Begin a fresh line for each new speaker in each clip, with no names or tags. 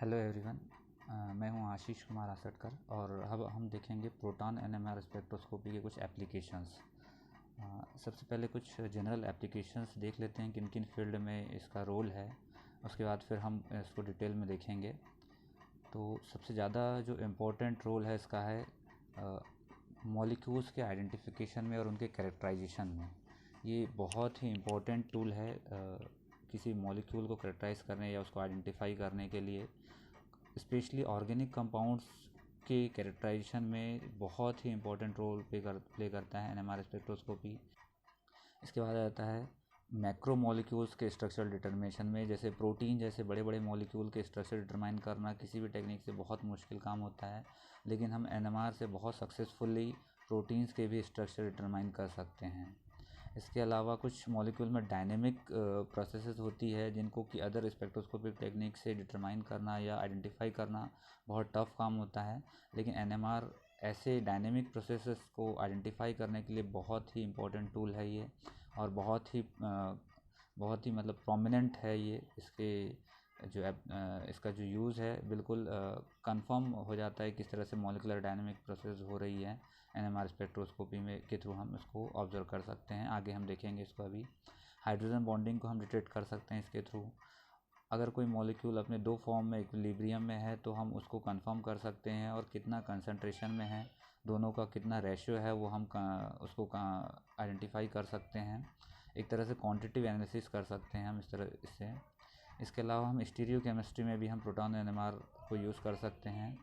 Hello everyone. मैं हूं आशीष कुमार आसटकर और अब हम देखेंगे प्रोटॉन एनएमआर स्पेक्ट्रोस्कोपी के कुछ एप्लीकेशंस। सबसे पहले कुछ जनरल एप्लीकेशंस देख लेते हैं किन किन फील्ड में इसका रोल है, उसके बाद फिर हम इसको डिटेल में देखेंगे। तो सबसे ज़्यादा जो इम्पोर्टेंट रोल है इसका है मॉलिक्यूल्स के आइडेंटिफिकेशन में और उनके कैरेक्टराइजेशन में। ये बहुत ही इम्पोर्टेंट टूल है किसी मॉलिक्यूल को कैरेक्टराइज करने या उसको आइडेंटिफाई करने के लिए। स्पेशली ऑर्गेनिक कंपाउंड्स के कैरेक्टराइजेशन में बहुत ही इम्पोर्टेंट रोल प्ले करता है एनएमआर स्पेक्ट्रोस्कोपी। इसके बाद आता है मैक्रो मॉलिक्यूल्स के स्ट्रक्चरल डिटर्मिनेशन में, जैसे प्रोटीन जैसे बड़े बड़े मॉलिक्यूल के स्ट्रक्चर डिटरमाइन करना किसी भी टेक्निक से बहुत मुश्किल काम होता है, लेकिन हम एनएमआर से बहुत सक्सेसफुली प्रोटीन्स के भी स्ट्रक्चर डिटरमाइन कर सकते हैं। इसके अलावा कुछ मॉलिक्यूल में डायनेमिक प्रोसेसेस होती है जिनको कि अदर स्पेक्ट्रोस्कोपिक टेक्निक से डिटरमाइन करना या आइडेंटिफाई करना बहुत टफ काम होता है, लेकिन एनएमआर ऐसे डायनेमिक प्रोसेसेस को आइडेंटिफाई करने के लिए बहुत ही इम्पोर्टेंट टूल है ये, और बहुत ही मतलब प्रोमिनेंट है ये। इसका जो यूज़ है बिल्कुल कंफर्म हो जाता है किस तरह से मॉलिकुलर डायनेमिक प्रोसेस हो रही है एनएमआर स्पेक्ट्रोस्कोपी में के थ्रू हम इसको ऑब्जर्व कर सकते हैं। आगे हम देखेंगे इसको। अभी हाइड्रोजन बॉन्डिंग को हम डिटेक्ट कर सकते हैं इसके थ्रू। अगर कोई मॉलिक्यूल अपने दो फॉर्म में इक्विलिब्रियम में है तो हम उसको कंफर्म कर सकते हैं, और कितना कंसंट्रेशन में है, दोनों का कितना रेशियो है वो हम उसको आइडेंटिफाई कर सकते हैं। एक तरह से क्वांटिटिव एनालिसिस कर सकते हैं हम इससे। इसके अलावा हम स्टीरियो केमिस्ट्री में भी हम प्रोटॉन एनएमआर को यूज़ कर सकते हैं।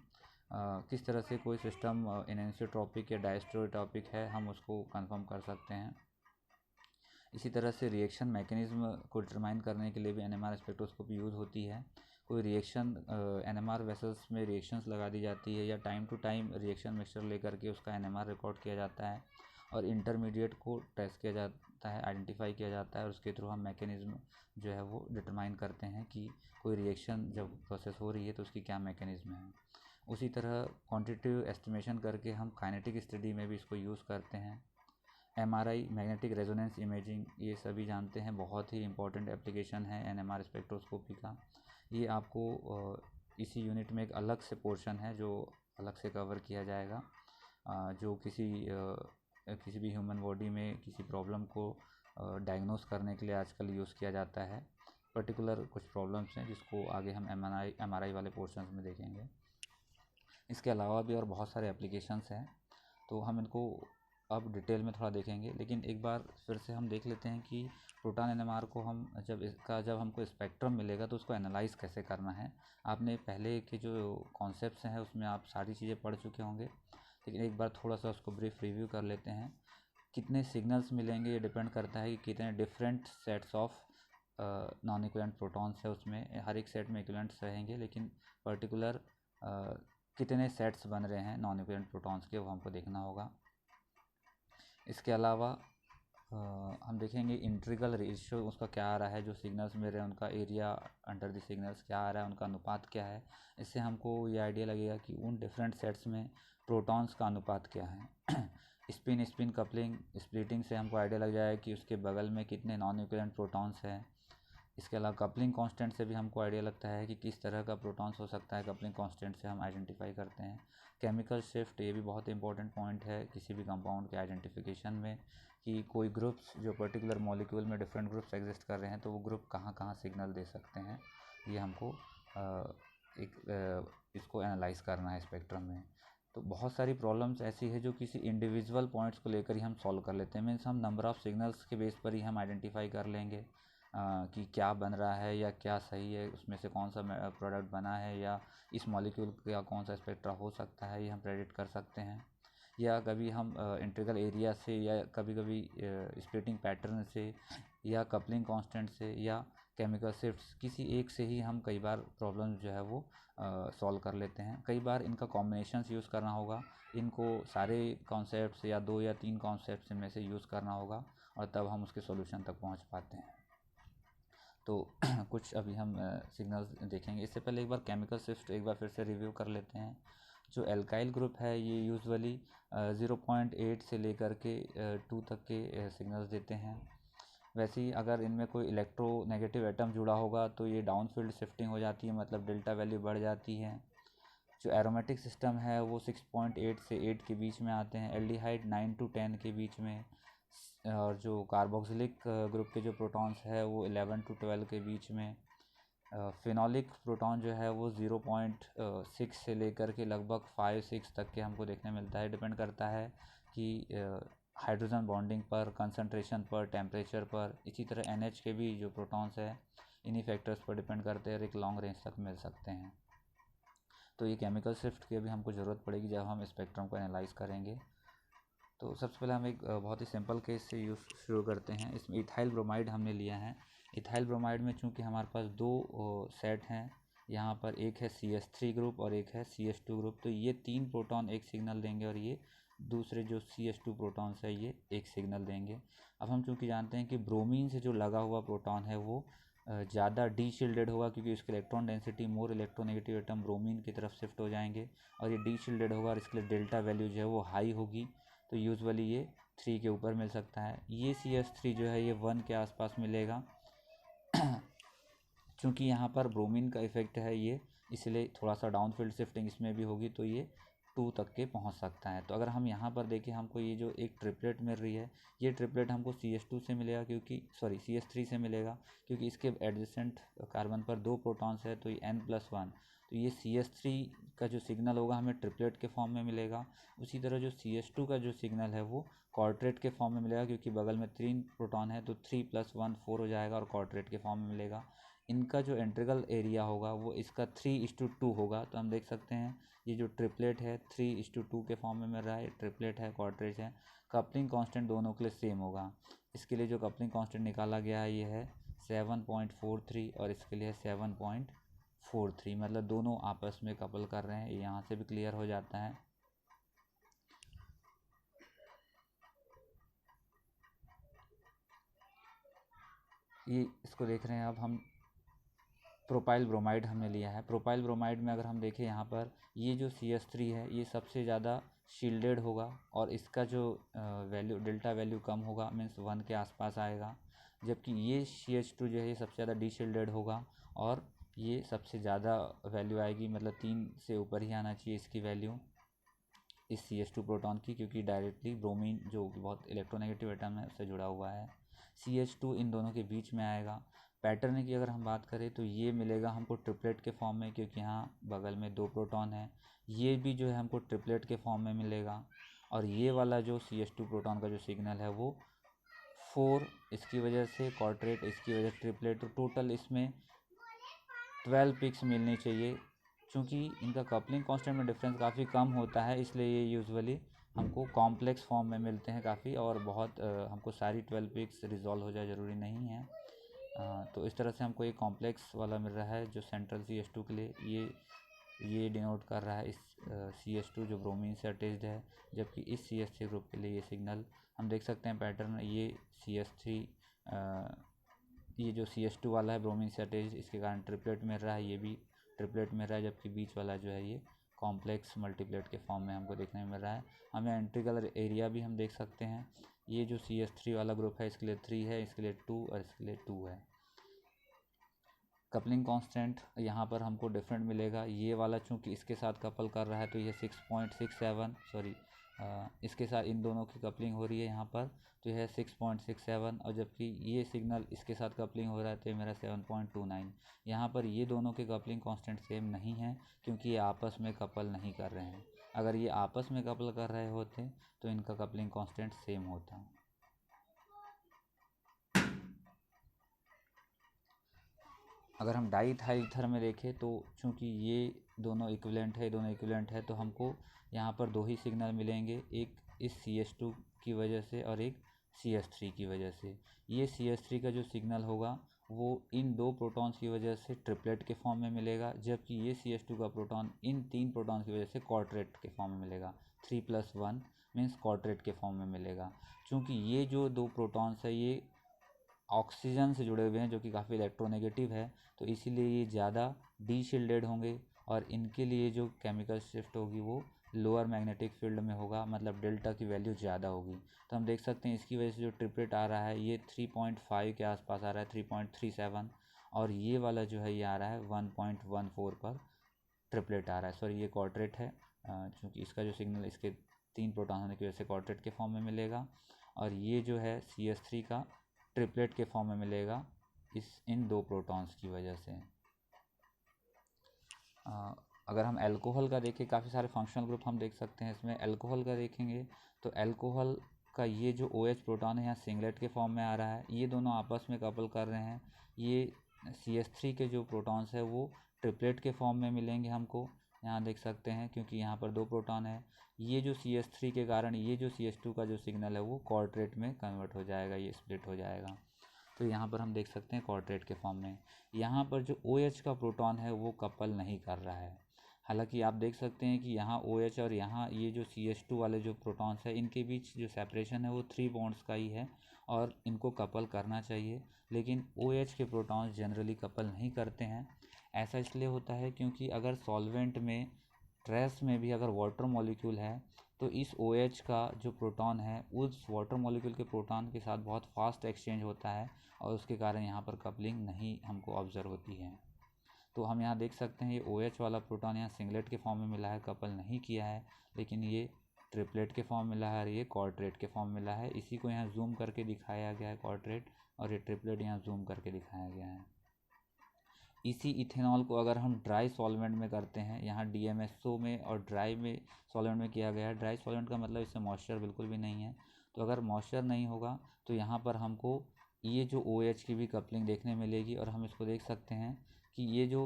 किस तरह से कोई सिस्टम एनिसोट्रॉपिक या डायस्टरोट्रॉपिक है हम उसको कंफर्म कर सकते हैं। इसी तरह से रिएक्शन मैकेनिज्म को डिटरमाइन करने के लिए भी एनएमआर स्पेक्ट्रोस्कोपी यूज़ होती है। कोई रिएक्शन एनएमआर वेसल्स में रिएक्शंस लगा दी जाती है, या time to time reaction mixture लेकर के उसका एनएमआर रिकॉर्ड किया जाता है, और इंटरमीडिएट को टेस्ट किया जाता है, आइडेंटिफाई किया जाता है, और उसके थ्रू हम मैकेनिज़्म जो है वो डिटरमाइन करते हैं कि कोई रिएक्शन जब प्रोसेस हो रही है तो उसकी क्या मैकेनिज़्म है। उसी तरह क्वांटिटेटिव एस्टिमेशन करके हम काइनेटिक स्टडी में भी इसको यूज़ करते हैं। एमआरआई, मैग्नेटिक रेजोनेंस इमेजिंग, ये सभी जानते हैं, बहुत ही इम्पोर्टेंट एप्लीकेशन है एनएमआर स्पेक्ट्रोस्कोपी का। ये आपको इसी यूनिट में एक अलग से पोर्शन है जो अलग से कवर किया जाएगा, जो किसी भी ह्यूमन बॉडी में किसी प्रॉब्लम को डायग्नोस करने के लिए आजकल यूज़ किया जाता है। पर्टिकुलर कुछ प्रॉब्लम्स हैं जिसको आगे हम एमआरआई वाले पोर्शन में देखेंगे। इसके अलावा भी और बहुत सारे एप्लीकेशंस हैं, तो हम इनको अब डिटेल में थोड़ा देखेंगे। लेकिन एक बार फिर से हम देख लेते हैं कि प्रोटॉन एनएमआर को हम जब हमको स्पेक्ट्रम मिलेगा तो उसको एनालाइज कैसे करना है। आपने पहले के जो कॉन्सेप्ट्स हैं उसमें आप सारी चीज़ें पढ़ चुके होंगे, लेकिन एक बार थोड़ा सा उसको ब्रीफ रिव्यू कर लेते हैं। कितने सिग्नल्स मिलेंगे ये डिपेंड करता है कि कितने different sets of non equivalent protons है उसमें। हर एक सेट में इक्विवेलेंट्स रहेंगे, लेकिन पर्टिकुलर कितने सेट्स बन रहे हैं नॉन इक्विवेलेंट प्रोटॉन्स के, वो हमको देखना होगा। इसके अलावा हम देखेंगे इंटीग्रल रेशियो उसका क्या आ रहा है, जो सिग्नल्स मिल रहे हैं उनका एरिया अंडर द सिग्नल्स क्या आ रहा है, उनका अनुपात क्या है। इससे हमको ये आइडिया लगेगा कि उन डिफरेंट सेट्स में प्रोटॉन्स का अनुपात क्या है। स्पिन स्पिन कपलिंग स्प्लिटिंग से हमको आइडिया लग जाएगा कि उसके बगल में कितने नॉन इक्विवेलेंट प्रोटॉन्स हैं। इसके अलावा कपलिंग कांस्टेंट से भी हमको आइडिया लगता है कि किस तरह का प्रोटॉन्स हो सकता है। कपलिंग कांस्टेंट से हम आइडेंटिफाई करते हैं। केमिकल शिफ्ट, ये भी बहुत इंपॉर्टेंट पॉइंट है किसी भी कंपाउंड के आइडेंटिफिकेशन में, कि कोई ग्रुप्स जो पर्टिकुलर मॉलिक्यूल में डिफरेंट ग्रुप्स एग्जिस्ट कर रहे हैं तो वो ग्रुप कहाँ कहाँ सिग्नल दे सकते हैं, ये हमको इसको एनालाइज करना है स्पेक्ट्रम में। तो बहुत सारी प्रॉब्लम्स ऐसी है जो किसी इंडिविजुअल पॉइंट्स को लेकर ही हम सॉल्व कर लेते हैं। मीन्स हम नंबर ऑफ़ सिग्नल्स के बेस पर ही हम आइडेंटिफाई कर लेंगे कि क्या बन रहा है या क्या सही है, उसमें से कौन सा प्रोडक्ट बना है, या इस मॉलिक्यूल का कौन सा स्पेक्ट्रा हो सकता है, ये हम प्रेडिक्ट कर सकते हैं। या कभी हम इंटीग्रल एरिया से, या कभी कभी स्प्लिटिंग पैटर्न से, या कपलिंग कांस्टेंट से, या केमिकल शिफ्ट्स, किसी एक से ही हम कई बार प्रॉब्लम जो है वो सॉल्व कर लेते हैं। कई बार इनका कॉम्बिनेशंस यूज़ करना होगा, इनको सारे कॉन्सेप्ट्स या 2 या 3 कॉन्सेप्ट्स में से यूज़ करना होगा, और तब हम उसके सॉल्यूशन तक पहुंच पाते हैं। तो कुछ अभी हम सिग्नल्स देखेंगे। इससे पहले एक बार केमिकल शिफ्ट एक बार फिर से रिव्यू कर लेते हैं। जो एल्काइल ग्रुप है ये यूजुअली 0.8 से लेकर के 2 तक के सिग्नल्स देते हैं। वैसे ही अगर इनमें कोई इलेक्ट्रोनेगेटिव एटम जुड़ा होगा तो ये डाउनफील्ड शिफ्टिंग हो जाती है, मतलब डेल्टा वैल्यू बढ़ जाती है। जो एरोमेटिक सिस्टम है वो 6.8 से 8 के बीच में आते हैं, एल्डिहाइड 9 to 10 के बीच में, और जो कार्बोक्सिलिक ग्रुप के जो प्रोटॉन्स है वो 11 to 12 के बीच में। फिनॉलिक प्रोटॉन जो है वो 0.6 से लेकर के लगभग 5-6 तक के हमको देखने मिलता है। डिपेंड करता है कि हाइड्रोजन बॉन्डिंग पर, कंसंट्रेशन पर, टेम्परेचर पर। इसी तरह NH के भी जो प्रोटॉन्स है इन्हीं फैक्टर्स पर डिपेंड करते हैं और एक लॉन्ग रेंज तक मिल सकते हैं। तो ये केमिकल शिफ्ट की अभी हमको ज़रूरत पड़ेगी जब हम स्पेक्ट्रम को एनालाइज करेंगे। तो सबसे पहले हम एक बहुत ही सिंपल केस से यूज़ शुरू करते हैं। इसमें इथाइल ब्रोमाइड हमने लिया है। इथाइल ब्रोमाइड में चूँकि हमारे पास दो सेट हैं, यहाँ पर एक है CH3 ग्रुप और एक है CH2 ग्रुप, तो ये 3 प्रोटॉन एक सिग्नल देंगे और ये दूसरे जो CH2 प्रोटॉन्स है ये एक सिग्नल देंगे। अब हम चूँकि जानते हैं कि ब्रोमीन से जो लगा हुआ प्रोटॉन है वो ज़्यादा डी शील्डेड होगा, क्योंकि उसकी electron density more electronegative atom bromine की तरफ शिफ्ट हो जाएंगे और ये डी शील्डेड होगा और इसके लिए डेल्टा वैल्यू जो है वो हाई होगी, तो यूजुअली ये 3 के ऊपर मिल सकता है। ये CH3 जो है ये 1 के आसपास मिलेगा। चूँकि यहाँ पर ब्रोमीन का इफेक्ट है ये, इसलिए थोड़ा सा डाउनफील्ड शिफ्टिंग इसमें भी होगी, तो ये 2 तक के पहुँच सकता है। तो अगर हम यहाँ पर देखें, हमको ये जो एक ट्रिपलेट मिल रही है, ये ट्रिपलेट हमको CH2 से मिलेगा, क्योंकि CH3 से मिलेगा, क्योंकि इसके एडजेसेंट कार्बन पर 2 प्रोटॉन्स है, तो ये N+1, तो ये CH3 का जो सिग्नल होगा हमें ट्रिपलेट के फॉर्म में मिलेगा। उसी तरह जो CH2 का जो सिग्नल है वो क्वाड्रेट के फॉर्म में मिलेगा, क्योंकि बगल में 3 प्रोटॉन है, तो 3 + 1 4 हो जाएगा और क्वाड्रेट के फॉर्म में मिलेगा। इनका जो इंटीग्रल एरिया होगा वो इसका 3:2 होगा। तो हम देख सकते हैं ये जो ट्रिपलेट है 3:2 के फॉर्म में मिल रहा है, ट्रिपलेट है, क्वाड्रेट है। कपलिंग कांस्टेंट दोनों के लिए सेम होगा। इसके लिए जो कपलिंग कांस्टेंट निकाला गया है ये है 7.43 और इसके लिए 7.43, मतलब दोनों आपस में कपल कर रहे हैं, ये यहाँ से भी क्लियर हो जाता है। ये इसको देख रहे हैं। अब हम प्रोपाइल ब्रोमाइड हमने लिया है। प्रोपाइल ब्रोमाइड में अगर हम देखें यहाँ पर ये जो CH3 है ये सबसे ज़्यादा शील्डेड होगा और इसका जो वैल्यू डेल्टा वैल्यू कम होगा, मीन्स 1 के आसपास आएगा, जबकि ये CH2 जो है ये सबसे ज़्यादा डी शील्डेड होगा और ये सबसे ज़्यादा वैल्यू आएगी, मतलब 3 से ऊपर ही आना चाहिए इसकी वैल्यू इस CH2 प्रोटॉन की, क्योंकि डायरेक्टली ब्रोमीन जो बहुत इलेक्ट्रोनेगेटिव एटम है उससे जुड़ा हुआ है। CH2 इन दोनों के बीच में आएगा। पैटर्न की अगर हम बात करें तो ये मिलेगा हमको ट्रिपलेट के फॉर्म में, क्योंकि यहाँ बगल में 2 प्रोटॉन है। ये भी जो है हमको ट्रिपलेट के फॉर्म में मिलेगा और ये वाला जो CH2 प्रोटॉन का जो सिग्नल है वो 4 इसकी वजह से क्वाड्रेट, इसकी वजह से ट्रिपलेट, तो टोटल इसमें 12 पिक्स मिलनी चाहिए। चूँकि इनका कपलिंग कांस्टेंट में डिफरेंस काफ़ी कम होता है, इसलिए ये यूजुअली हमको कॉम्प्लेक्स फॉर्म में मिलते हैं काफ़ी, और बहुत हमको सारी 12 पिक्स रिजॉल्व हो जाए ज़रूरी नहीं है। तो इस तरह से हमको एक कॉम्प्लेक्स वाला मिल रहा है जो सेंट्रल CH2 के लिए ये डिनोट कर रहा है इस CH2 जो ब्रोमीन से अटैच्ड है, जबकि इस CH3 ग्रुप के लिए ये सिग्नल हम देख सकते हैं पैटर्न। ये CH3 ये जो CH2 वाला है ब्रोमीन से अटैच्ड, इसके कारण ट्रिपलेट मिल रहा है, ये भी ट्रिपलेट मिल रहा है, जबकि बीच वाला जो है ये कॉम्प्लेक्स मल्टीप्लेट के फॉर्म में हमको देखने में मिल रहा है। हमें इंटीग्रल एरिया भी हम देख सकते हैं। ये जो CH3 वाला ग्रुप है इसके लिए 3 है, इसके लिए 2 और इसके लिए 2 है। कपलिंग कांस्टेंट यहाँ पर हमको डिफरेंट मिलेगा। ये वाला चूँकि इसके साथ कपल कर रहा है तो ये 6.67, सॉरी इसके साथ इन दोनों की कपलिंग हो रही है यहाँ पर, तो यह है 6.67, और जबकि ये सिग्नल इसके साथ कपलिंग हो रहा है तो ये मेरा 7.29। यहाँ पर ये दोनों के कपलिंग कांस्टेंट सेम नहीं है, क्योंकि ये आपस में कपल नहीं कर रहे हैं। अगर ये आपस में कपल कर रहे होते तो इनका कपलिंग कांस्टेंट सेम होता। अगर हम डाईइथाइल ईथर में देखें तो चूँकि ये दोनों इक्विवेलेंट है, तो हमको यहाँ पर 2 ही सिग्नल मिलेंगे, एक इस CH2 की वजह से और एक CH3 की वजह से। ये CH3 का जो सिग्नल होगा वो इन 2 प्रोटॉन्स की वजह से ट्रिपलेट के फॉर्म में मिलेगा, जबकि ये CH2 का प्रोटॉन इन 3 प्रोटॉन्स की वजह से क्वाड्रेट के फॉर्म में मिलेगा। 3+1 मीन्स क्वाड्रेट के फॉर्म में मिलेगा। चूँकि ये जो 2 प्रोटॉन्स है ये ऑक्सीजन से जुड़े हुए हैं, जो कि काफ़ी इलेक्ट्रोनेगेटिव है, तो इसीलिए ये ज़्यादा डी शील्डेड होंगे और इनके लिए जो केमिकल शिफ्ट होगी वो लोअर मैग्नेटिक फील्ड में होगा, मतलब डेल्टा की वैल्यू ज़्यादा होगी। तो हम देख सकते हैं इसकी वजह से जो ट्रिपलेट आ रहा है ये 3.5 के आसपास आ रहा है, 3.37, और ये वाला जो है ये आ रहा है 1.14 पर ट्रिपलेट आ रहा है। सॉरी, ये क्वाड्रेट है, क्योंकि इसका जो सिग्नल इसके 3 प्रोटॉन होने की वजह से क्वाड्रेट के फॉर्म में मिलेगा, और ये जो है CH3 का ट्रिपलेट के फॉर्म में मिलेगा इन 2 प्रोटॉन्स की वजह से। अगर हम अल्कोहल का देखें, काफ़ी सारे फंक्शनल ग्रुप हम देख सकते हैं इसमें। अल्कोहल का देखेंगे तो अल्कोहल का ये जो OH प्रोटॉन है यहाँ सिंगलेट के फॉर्म में आ रहा है, ये दोनों आपस में कपल कर रहे हैं। ये CH3 के जो प्रोटॉन्स है वो ट्रिपलेट के फॉर्म में मिलेंगे हमको, यहाँ देख सकते हैं, क्योंकि यहाँ पर 2 प्रोटॉन है। ये जो CH3 के कारण ये जो CH2 का जो सिग्नल है वो क्वाड्रेट में कन्वर्ट हो जाएगा, ये स्प्लिट हो जाएगा। तो यहाँ पर हम देख सकते हैं क्वाड्रेट के फॉर्म में। यहाँ पर जो OH का प्रोटॉन है वो कपल नहीं कर रहा है। हालांकि आप देख सकते हैं कि यहाँ OH और यहाँ ये जो CH2 वाले जो प्रोटॉन्स है इनके बीच जो सेपरेशन है वो 3 बॉन्ड्स का ही है, और इनको कपल करना चाहिए, लेकिन OH के प्रोटॉन्स जनरली कपल नहीं करते हैं। ऐसा इसलिए होता है क्योंकि अगर सॉल्वेंट में, ट्रेस में भी अगर वाटर मॉलिक्यूल है तो इस OH का जो प्रोटॉन है उस वाटर मॉलिक्यूल के प्रोटॉन के साथ बहुत फास्ट एक्सचेंज होता है, और उसके कारण यहाँ पर कपलिंग नहीं हमको ऑब्जर्व होती है। तो हम यहाँ देख सकते हैं ये OH वाला प्रोटॉन यहाँ सिंगलेट के फॉर्म में मिला है, कपल नहीं किया है, लेकिन ये ट्रिपलेट के फॉर्म में मिला है और ये क्वाड्रेट के फॉर्म में मिला है। इसी को यहाँ जूम करके दिखाया गया है क्वाड्रेट, और ये ट्रिपलेट यहाँ जूम करके दिखाया गया है। इसी इथेनॉल को अगर हम ड्राई सॉल्वेंट में करते हैं, यहाँ DMSO में और ड्राई में सॉल्वेंट में किया गया है। ड्राई सॉल्वेंट का मतलब इससे मॉइस्चर बिल्कुल भी नहीं है, तो अगर मॉइस्चर नहीं होगा तो यहाँ पर हमको ये जो OH की भी कपलिंग देखने मिलेगी, और हम इसको देख सकते हैं कि ये जो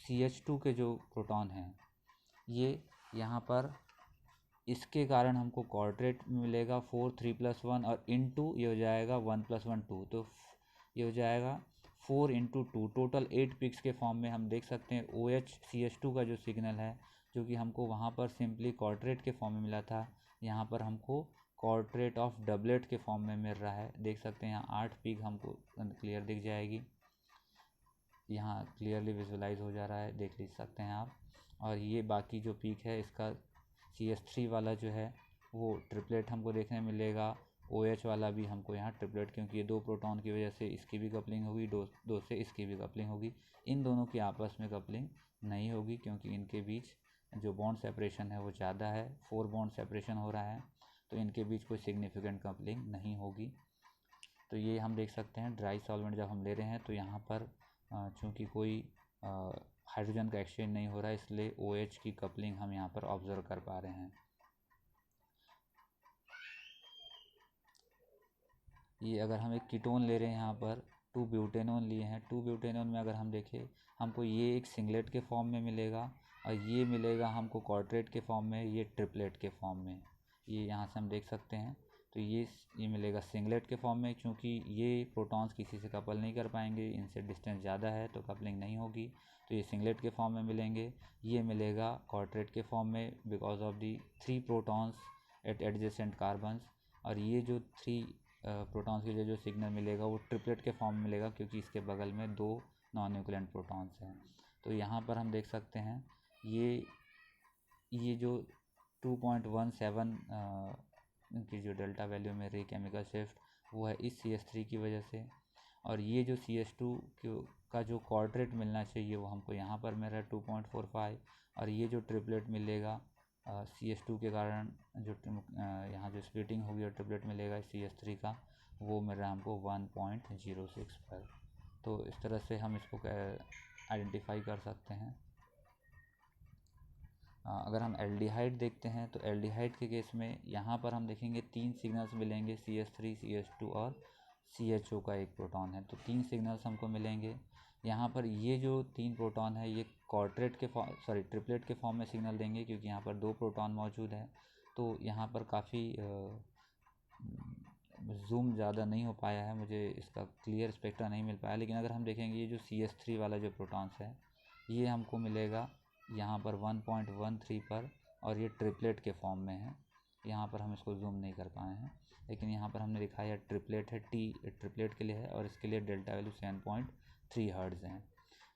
CH2 के जो प्रोटॉन हैं ये यहाँ पर इसके कारण हमको क्वाड्रेट मिलेगा 4 3+1, और इनटू ये हो जाएगा 1+1 2, तो ये हो जाएगा 4 × 2, टोटल 8 पिक्स के फॉर्म में हम देख सकते हैं। OH CH2 का जो सिग्नल है जो कि हमको वहाँ पर सिंपली क्वाड्रेट के फॉर्म में मिला था, यहाँ पर हमको क्वाड्रेट ऑफ डबलेट के फॉर्म में मिल रहा है। देख सकते हैं यहाँ 8 पिक हमको क्लियर दिख जाएगी, यहाँ क्लियरली विजुलाइज हो जा रहा है, देख लीजिए सकते हैं आप। और ये बाकी जो पीक है इसका CH3 वाला जो है वो ट्रिपलेट हमको देखने मिलेगा, OH वाला भी हमको यहाँ ट्रिपलेट, क्योंकि ये 2 प्रोटॉन की वजह से इसकी भी कपलिंग होगी, दो से इसकी भी कपलिंग होगी। इन दोनों की आपस में कपलिंग नहीं होगी क्योंकि इनके बीच जो बॉन्ड सेपरेशन है वो ज़्यादा है, 4 बॉन्ड सेपरेशन हो रहा है, तो इनके बीच कोई सिग्निफिकेंट कपलिंग नहीं होगी। तो ये हम देख सकते हैं ड्राई सॉल्वेंट जब हम ले रहे हैं तो यहाँ पर चूँकि कोई हाइड्रोजन का एक्सचेंज नहीं हो रहा है, इसलिए OH की कपलिंग हम यहाँ पर ऑब्जर्व कर पा रहे हैं। ये अगर हम एक कीटोन ले रहे हैं, यहाँ पर 2 ब्यूटेनोन लिए हैं, 2 ब्यूटेनोन में अगर हम देखें हमको ये एक सिंगलेट के फॉर्म में मिलेगा, और ये मिलेगा हमको क्वाड्रेट के फॉर्म में, ये ट्रिपलेट के फॉर्म में। ये यहाँ से हम देख सकते हैं, तो ये मिलेगा सिंगलेट के फॉर्म में, क्योंकि ये प्रोटॉन्स किसी से कपल नहीं कर पाएंगे, इनसे डिस्टेंस ज़्यादा है तो कपलिंग नहीं होगी, तो ये सिंगलेट के फॉर्म में मिलेंगे। ये मिलेगा क्वाड्रेट के फॉर्म में because of the 3 protons at adjacent carbons, और ये जो 3 प्रोटॉन्स के लिए जो सिग्नल मिलेगा वो ट्रिपलेट के फॉर्म में मिलेगा, क्योंकि इसके बगल में 2 नॉन न्यूक्लियर प्रोटॉन्स हैं। तो यहाँ पर हम देख सकते हैं ये जो 2.17 की जो डेल्टा वैल्यू में रही केमिकल शिफ्ट वो है इस CH3 की वजह से, और ये जो CH2 का जो क्वाड्रेट मिलना चाहिए वो हमको यहाँ पर मिल रहा है 2.45, और ये जो ट्रिपलेट मिलेगा CH2 के कारण जो यहाँ जो स्प्लिटिंग होगी और ट्रिपलेट मिलेगा CH3 का, वो मिल रहा है हमको 1.06 पर। तो इस तरह से हम इसको आइडेंटिफाई कर सकते हैं। अगर हम एल्डिहाइड देखते हैं तो एल्डिहाइड के केस में यहाँ पर हम देखेंगे 3 सिग्नल्स मिलेंगे, CH3 CH2 और CHO का एक प्रोटॉन है, तो 3 सिग्नल्स हमको मिलेंगे। यहाँ पर ये जो 3 प्रोटॉन है ये ट्रिपलेट के फॉर्म में सिग्नल देंगे, क्योंकि यहाँ पर 2 प्रोटॉन मौजूद है। तो यहाँ पर काफ़ी जूम ज़्यादा नहीं हो पाया है, मुझे इसका क्लियर स्पेक्ट्रा नहीं मिल पाया, लेकिन अगर हम देखेंगे ये जो CH3 वाला जो प्रोटॉन्स है ये हमको मिलेगा यहाँ पर 1.13 पर, और ये ट्रिपलेट के फॉर्म में है। यहाँ पर हम इसको जूम नहीं कर पाए हैं, लेकिन यहाँ पर हमने दिखाया ट्रिपलेट है, T ट्रिपलेट के लिए है, और इसके लिए डेल्टा वैल्यू 7.3 हर्ट्ज़ हैं।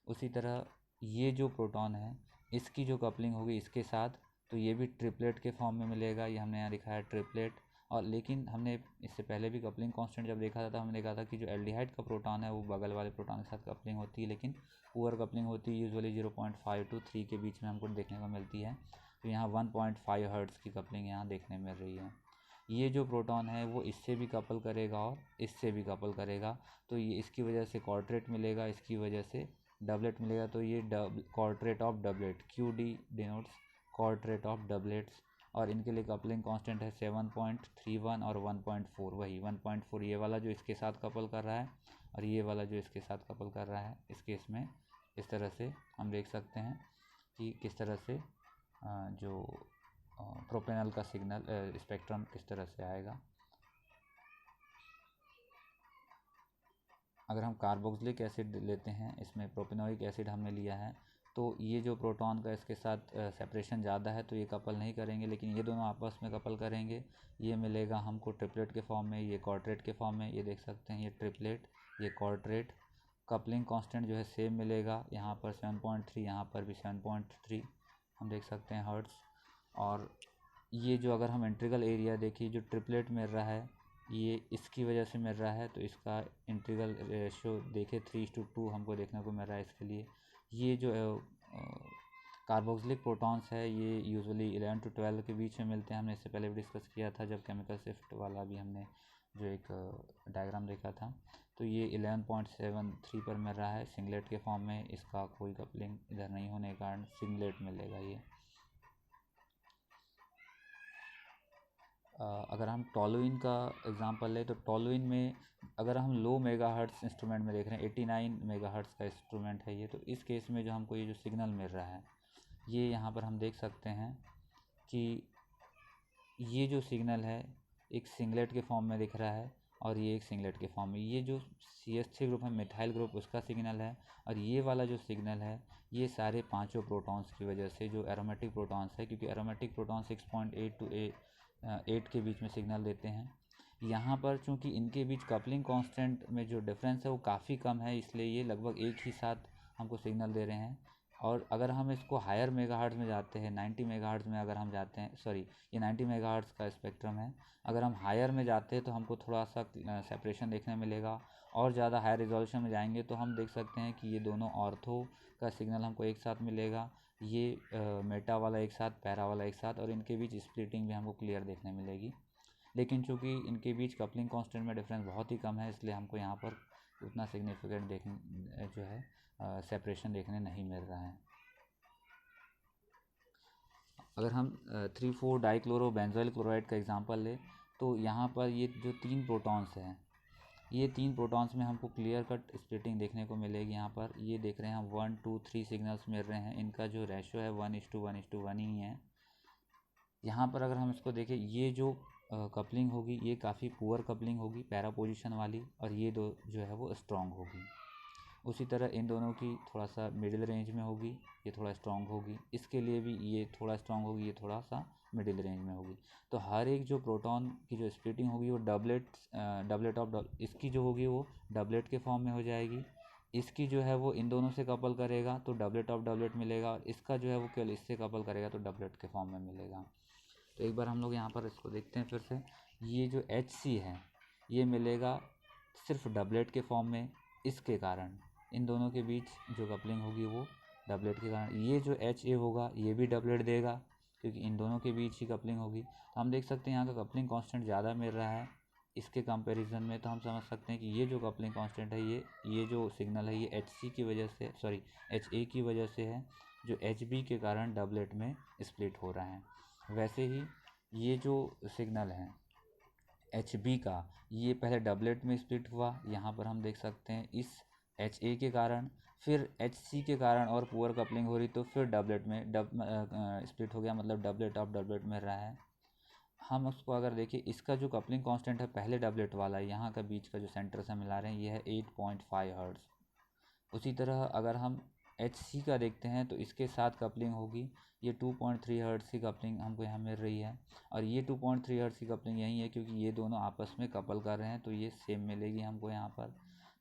उसी तरह ये जो प्रोटॉन है इसकी जो कपलिंग होगी इसके साथ तो ये भी ट्रिपलेट के फॉर्म में मिलेगा, ये हमने यहाँ दिखाया ट्रिपलेट। और लेकिन हमने इससे पहले भी कपलिंग कांस्टेंट जब देखा था तो हमने देखा था कि जो एल्डिहाइड का प्रोटॉन है वो बगल वाले प्रोटॉन के साथ कपलिंग होती है, लेकिन पुअर कपलिंग होती है, यूजुअली 0.5 to 3 के बीच में हमको देखने को मिलती है। तो यहाँ 1.5 हर्ट्ज़ की कपलिंग यहाँ देखने मिल रही है। ये जो प्रोटॉन है वो इससे भी कपल करेगा और इससे भी कपल करेगा, तो ये इसकी वजह से क्वाड्रेट मिलेगा, इसकी वजह से डबलेट मिलेगा। तो ये quartet of doublet, QD denotes quartet of doublets. और इनके लिए कपलिंग कांस्टेंट है 7.31 और 1.4। वही 1.4 ये वाला जो इसके साथ कपल कर रहा है और ये वाला जो इसके साथ कपल कर रहा है। इस केस में इस तरह से हम देख सकते हैं कि किस तरह से जो प्रोपेनल का सिग्नल स्पेक्ट्रम किस तरह से आएगा। अगर हम कार्बोक्सिलिक एसिड लेते हैं, इसमें प्रोपेनोइक एसिड हमने लिया है, तो ये जो प्रोटॉन का इसके साथ सेपरेशन ज़्यादा है तो ये कपल नहीं करेंगे, लेकिन ये दोनों आपस में कपल करेंगे। ये मिलेगा हमको ट्रिपलेट के फॉर्म में, ये क्वाड्रेट के फॉर्म में। ये देख सकते हैं, ये ट्रिपलेट, ये क्वाड्रेट। कपलिंग कांस्टेंट जो है सेम मिलेगा, यहाँ पर 7.3, यहाँ पर भी 7.3 हम देख सकते हैं हर्ट्ज़। और ये जो अगर हम इंटीग्रल एरिया देखिए, जो ट्रिपलेट मिल रहा है ये इसकी वजह से मिल रहा है, तो इसका इंटीग्रल रेशो देखें 3:2 हमको देखने को मिल रहा है इसके लिए। ये जो कार्बोक्सिलिक प्रोटॉन्स है ये यूजुअली 11 to 12 के बीच में मिलते हैं। हमने इससे पहले भी डिस्कस किया था जब केमिकल शिफ्ट वाला भी हमने जो एक डायग्राम देखा था। तो ये 11.73 पर मिल रहा है सिंगलेट के फॉर्म में। इसका कोई कपलिंग इधर नहीं होने के कारण सिंगलेट मिलेगा ये। अगर हम टॉलुइन का एग्जांपल लें तो टॉलुइन में अगर हम लो मेगाहर्ट्ज़ इंस्ट्रूमेंट में देख रहे हैं, 89 मेगाहर्ट्ज़ का इंस्ट्रूमेंट है ये, तो इस केस में जो हमको ये जो सिग्नल मिल रहा है ये यहाँ पर हम देख सकते हैं कि ये जो सिग्नल है एक सिंगलेट के फॉर्म में दिख रहा है और ये एक सिंगलेट के फॉर्म में। ये जो CH3 ग्रुप है मिथाइल ग्रुप उसका सिग्नल है, और ये वाला जो सिग्नल है ये सारे पांचों प्रोटॉन्स की वजह से जो एरोमेटिक प्रोटॉन्स है, क्योंकि एरोमेटिक प्रोटॉन 6.8 to 8 के बीच में सिग्नल देते हैं। यहाँ पर चूँकि इनके बीच कपलिंग कांस्टेंट में जो डिफरेंस है वो काफ़ी कम है, इसलिए ये लगभग एक ही साथ हमको सिग्नल दे रहे हैं। और अगर हम इसको हायर मेगाहर्ट्ज़ में जाते हैं, 90 मेगाहर्ट्ज़ में अगर हम जाते हैं, सॉरी ये 90 मेगाहर्ट्ज़ का स्पेक्ट्रम है, अगर हम हायर में जाते हैं तो हमको थोड़ा सा सेपरेशन देखने मिलेगा। और ज़्यादा हायर रिजोल्यूशन में जाएंगे तो हम देख सकते हैं कि ये दोनों ऑर्थो का सिग्नल हमको एक साथ मिलेगा, ये मेटा वाला एक साथ, पैरा वाला एक साथ, और इनके बीच स्प्लिटिंग भी हमको क्लियर देखने मिलेगी। लेकिन चूँकि इनके बीच कपलिंग कांस्टेंट में डिफरेंस बहुत ही कम है, इसलिए हमको यहाँ पर उतना सिग्निफिकेंट देखने जो है सेपरेशन देखने नहीं मिल रहा है। अगर हम 3,4 डाइक्लोरो बेंजोइल क्लोराइड का एग्जांपल लें तो यहाँ पर ये जो 3 प्रोटॉन्स हैं, ये 3 प्रोटॉन्स में हमको क्लियर कट स्प्लिटिंग देखने को मिलेगी। यहाँ पर ये देख रहे हैं हम 1 2 3 सिग्नल्स मिल रहे हैं, इनका जो रेशो है 1:1:1 ही है। यहाँ पर अगर हम इसको देखें, ये जो कपलिंग होगी ये काफ़ी पुअर कपलिंग होगी पैरा पोजीशन वाली, और ये दो जो है वो स्ट्रॉन्ग होगी। उसी तरह इन दोनों की थोड़ा सा मिडिल रेंज में होगी, ये थोड़ा स्ट्रॉन्ग होगी, इसके लिए भी ये थोड़ा स्ट्रॉन्ग होगी, ये थोड़ा सा मिडिल रेंज में होगी। तो हर एक जो प्रोटॉन की जो स्प्लिटिंग होगी वो डबलेट ऑफ इसकी जो होगी वो डबलेट के फॉर्म में हो जाएगी। इसकी जो है वो इन दोनों से कपल करेगा तो डबलेट ऑफ डबलेट मिलेगा, और इसका जो है वो केवल इससे कपल करेगा तो डबलेट के फॉर्म में मिलेगा। तो एक बार हम लोग यहाँ पर इसको देखते हैं फिर से। ये जो HC है ये मिलेगा सिर्फ डबलेट के फॉर्म में, इसके कारण इन दोनों के बीच जो कपलिंग होगी वो डबलेट के कारण। ये जो HA होगा ये भी डबलेट देगा क्योंकि इन दोनों के बीच ही कपलिंग होगी। तो हम देख सकते हैं यहाँ का कपलिंग कांस्टेंट ज़्यादा मिल रहा है इसके कंपैरिजन में। तो हम समझ सकते हैं कि ये जो कपलिंग कांस्टेंट है ये जो सिग्नल है ये HC की वजह से, सॉरी HA की वजह से है, जो HB के कारण डबलेट में स्प्लिट हो रहा है। वैसे ही ये जो सिग्नल है HB का, ये पहले डबलेट में स्प्लिट हुआ, यहाँ पर हम देख सकते हैं इस HA के कारण, फिर HC के कारण और पुअर कपलिंग हो रही तो फिर डबलेट में स्प्लिट हो गया, मतलब डबलेट ऑफ डबलेट में रहा है। हम उसको अगर देखिए, इसका जो कपलिंग कांस्टेंट है पहले डबलेट वाला, यहाँ का बीच का जो सेंटर से मिला रहे हैं ये है 8.5 हर्ट्ज़। उसी तरह अगर हम HC का देखते हैं तो इसके साथ कपलिंग होगी, ये 2.3 हर्ट्ज़ की कपलिंग हमको यहाँ मिल रही है, और ये 2.3 हर्ट्ज़ की कपलिंग यही है क्योंकि ये दोनों आपस में कपल कर रहे हैं, तो ये सेम मिलेगी हमको यहाँ पर।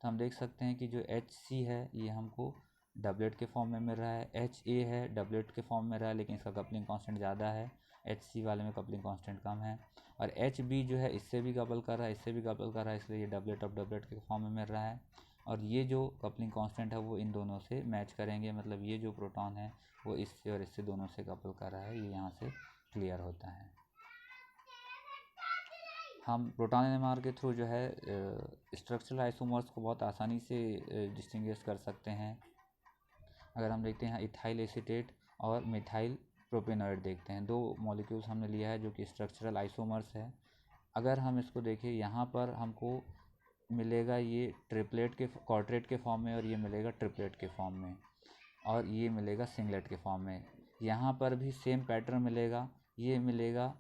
तो हम देख सकते हैं कि जो HC है ये हमको डबलेट के फॉर्म में मिल रहा है, HA है डबलेट के फॉर्म में रहा है लेकिन इसका कपलिंग कांस्टेंट ज़्यादा है, HC वाले में कपलिंग कांस्टेंट कम है, और HB जो है इससे भी कपल कर रहा है, इससे भी कपल कर रहा है, इसलिए ये डबलेट ऑफ डबलेट के फॉर्म में मिल रहा है। और ये जो कपलिंग कांस्टेंट है वो इन दोनों से मैच करेंगे, मतलब ये जो प्रोटॉन है वो इससे और इससे दोनों से कपल कर रहा है, ये यहाँ से क्लियर होता है। हम प्रोटॉन एनएमआर के थ्रू जो है स्ट्रक्चरल आइसोमर्स को बहुत आसानी से डिस्टिंग्विश कर सकते हैं। अगर हम देखते हैं इथाइल एसीटेट और मिथाइल प्रोपेनॉइड देखते हैं, दो मॉलिक्यूल्स हमने लिया है जो कि स्ट्रक्चरल आइसोमर्स है। अगर हम इसको देखें यहाँ पर हमको मिलेगा ये ट्रिपलेट के क्वाड्रेट के फॉर्म में, और ये मिलेगा ट्रिपलेट के फॉर्म में, और ये मिलेगा सिंगलेट के फॉर्म में। यहाँ पर भी सेम पैटर्न मिलेगा, ये मिलेगा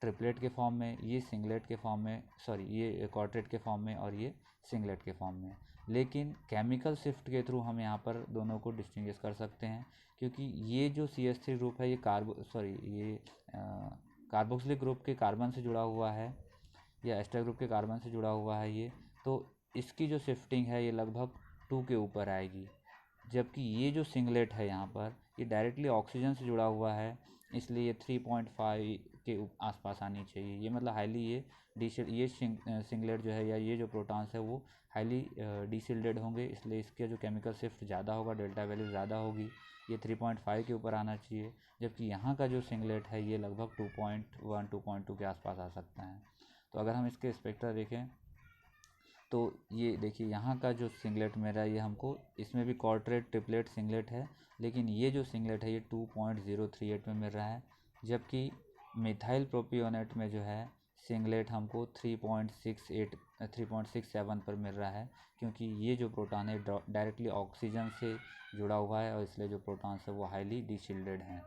ट्रिपलेट के फॉर्म में, ये सिंगलेट के फॉर्म में, सॉरी ये क्वाड्रेट के फॉर्म में और ये सिंगलेट के फॉर्म में। लेकिन केमिकल शिफ्ट के थ्रू हम यहाँ पर दोनों को डिस्टिंग्विश कर सकते हैं, क्योंकि ये जो CH3 ग्रुप है ये कार्बोक्सिलिक ग्रुप के कार्बन से जुड़ा हुआ है, या एस्टर ग्रुप के कार्बन से जुड़ा हुआ है ये, तो इसकी जो शिफ्टिंग है ये लगभग 2 के ऊपर आएगी। जबकि ये जो सिंगलेट है यहाँ पर ये डायरेक्टली ऑक्सीजन से जुड़ा हुआ है, इसलिए ये 3.5 के आसपास आनी चाहिए। ये मतलब हाईली ये सिंगलेट जो है या ये जो प्रोटॉन्स है वो हाईली डीसिल्डेड होंगे, इसलिए इसके जो केमिकल शिफ्ट ज़्यादा होगा, डेल्टा वैल्यू ज़्यादा होगी, ये 3.5 के ऊपर आना चाहिए। जबकि यहाँ का जो सिंगलेट है ये लगभग 2.1 2.2 के आसपास आ सकता है। तो अगर हम इसके स्पेक्ट्रा देखें तो ये देखिए यहाँ का जो सिंगलेट मेरा ये हमको इसमें भी क्वाड्रेट ट्रिपलेट सिंगलेट है, लेकिन ये जो सिंगलेट है ये 2.038 में मिल रहा है, जबकि मिथाइल प्रोपियोनेट में जो है सिंगलेट हमको 3.67 पर मिल रहा है, क्योंकि ये जो प्रोटॉन है डायरेक्टली ऑक्सीजन से जुड़ा हुआ है और इसलिए जो प्रोटॉन्स है वो हाईली डीशिल्डेड हैं।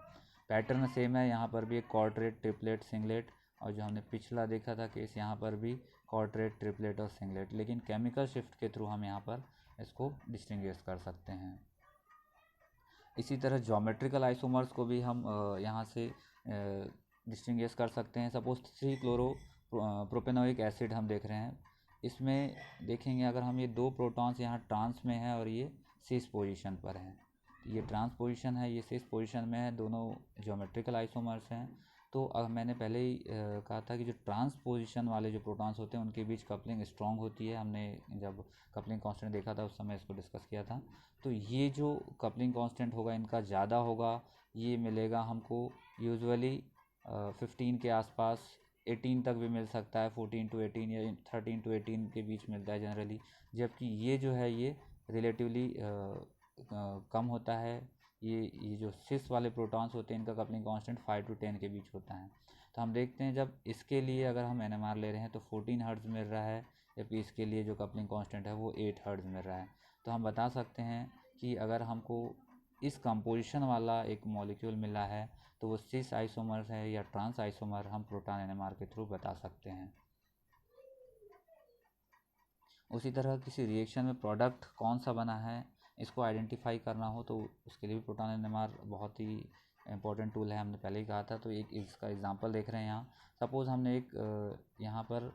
पैटर्न सेम है, यहाँ पर भी एक क्वाड्रेट ट्रिपलेट सिंगलेट, और जो हमने पिछला देखा था केस यहाँ पर भी क्वाड्रेट ट्रिपलेट और सिंगलेट, लेकिन केमिकल शिफ्ट के थ्रू हम यहाँ पर इसको डिस्टिंग्विश कर सकते हैं। इसी तरह ज्योमेट्रिकल आइसोमर्स को भी हम यहाँ से डिस्टिंग्विश कर सकते हैं। सपोज 3 क्लोरो प्रोपेनोइक एसिड हम देख रहे हैं, इसमें देखेंगे अगर हम ये दो प्रोटॉन्स यहाँ ट्रांस में है और ये सिस पोजीशन पर हैं, ये ट्रांस पोजीशन है, ये सिस पोजीशन में है, दोनों ज्योमेट्रिकल आइसोमर्स हैं। तो मैंने पहले ही कहा था कि जो ट्रांस पोजीशन वाले जो प्रोटॉन्स होते हैं उनके बीच कपलिंग स्ट्रॉन्ग होती है। हमने जब कपलिंग कांस्टेंट देखा था उस समय इसको डिस्कस किया था। तो ये जो कपलिंग कांस्टेंट होगा इनका ज़्यादा होगा, ये मिलेगा हमको यूजुअली 15 के आसपास, 18 तक भी मिल सकता है, 14 to 18 या 13 to 18 के बीच मिलता है जनरली। जबकि ये जो है ये रिलेटिवली कम होता है। ये जो सिस वाले प्रोटॉन्स होते हैं इनका कपलिंग कांस्टेंट 5 to 10 के बीच होता है। तो हम देखते हैं जब इसके लिए अगर हम NMR ले रहे हैं तो 14 हर्ट्ज़ मिल रहा है, जबकि इसके लिए जो कपलिंग कांस्टेंट है वो 8 हर्ट्ज़ मिल रहा है। तो हम बता सकते हैं कि अगर हमको इस कंपोजिशन वाला एक मॉलिक्यूल मिला है तो वो सिस आइसोमर है या ट्रांस आइसोमर, हम प्रोटॉन NMR के थ्रू बता सकते हैं। उसी तरह किसी रिएक्शन में प्रोडक्ट कौन सा बना है इसको आइडेंटिफाई करना हो तो उसके लिए भी प्रोटॉन NMR बहुत ही इम्पोर्टेंट टूल है, हमने पहले ही कहा था। तो एक इसका एग्जांपल देख रहे हैं यहाँ। सपोज़ हमने एक यहाँ पर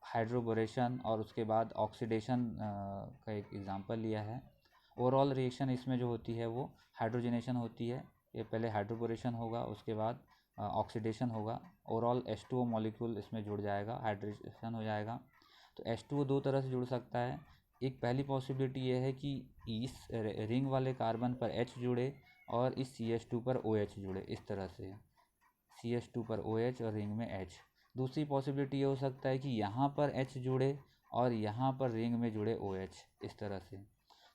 हाइड्रोबोरेशन और उसके बाद ऑक्सीडेशन का एक एग्जांपल लिया है। ओवरऑल रिएक्शन इसमें जो होती है वो हाइड्रोजनेशन होती है, ये पहले हाइड्रोबोरेशन होगा उसके बाद ऑक्सीडेशन होगा, ओवरऑल H2O मॉलिक्यूल इसमें जुड़ जाएगा, हाइड्रेशन हो जाएगा। तो H2O दो तरह से जुड़ सकता है। एक पहली पॉसिबिलिटी ये है कि इस रिंग वाले कार्बन पर H जुड़े और इस CH2 पर OH जुड़े, इस तरह से CH2 पर OH और रिंग में H। दूसरी पॉसिबिलिटी ये हो सकता है कि यहाँ पर H जुड़े और यहाँ पर रिंग में जुड़े OH, इस तरह से।